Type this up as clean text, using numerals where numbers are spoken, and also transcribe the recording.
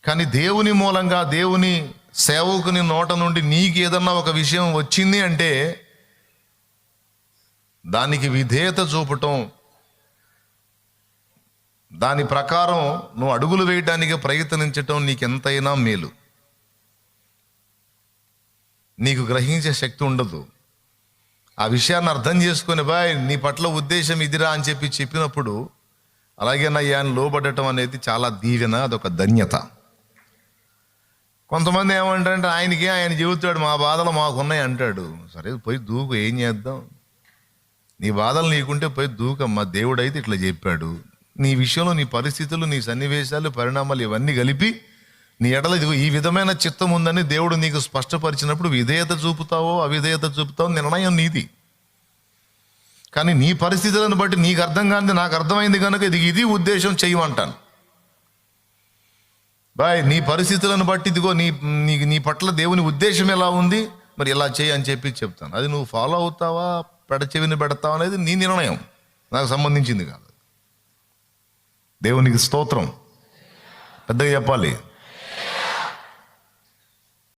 కానీ దేవుని మూలంగా, దేవుని సేవకుని నోట నుండి నీకు ఏదన్నా ఒక విషయం వచ్చింది అంటే దానికి విధేయత చూపటం, దాని ప్రకారం నువ్వు అడుగులు వేయడానికి ప్రయత్నించటం నీకెంతైనా మేలు. నీకు గ్రహించే శక్తి ఉండదు. ఆ విషయాన్ని అర్థం చేసుకుని బాయ్ నీ పట్ల ఉద్దేశం ఇదిరా అని చెప్పినప్పుడు అలాగేనయ్యా అని లోబడటం అనేది చాలా దీవెన, అదొక ధన్యత. కొంతమంది ఏమంటారంటే ఆయన చెబుతాడు మా బాధలు మాకున్నాయి అంటాడు. సరే పోయి దూకు, ఏం చేద్దాం, నీ బాధలు నీకుంటే పోయి దూకమ్మా, దేవుడైతే ఇట్లా చెప్పాడు. నీ విషయంలో నీ పరిస్థితులు, నీ సన్నివేశాలు, పరిణామాలు ఇవన్నీ కలిపి నీ ఎడల ఇదిగో ఈ విధమైన చిత్తం ఉందని దేవుడు నీకు స్పష్టపరిచినప్పుడు విధేయత చూపుతావో అవిధేయత చూపుతావో నిర్ణయం నీది. కానీ నీ పరిస్థితులను బట్టి నీకు అర్థం కానిది నాకు అర్థమైంది కనుక ఇది ఉద్దేశం చేయమంటాను. బాయ్ నీ పరిస్థితులను బట్టి ఇదిగో నీ పట్ల దేవుని ఉద్దేశం ఎలా ఉంది, మరి ఇలా చేయి అని చెప్తాను. అది నువ్వు ఫాలో అవుతావా పెడచెవిని పెడతావా అనేది నీ నిర్ణయం, నాకు సంబంధించింది కాదు. దేవునికి స్తోత్రం, పెద్దగా చెప్పాలి.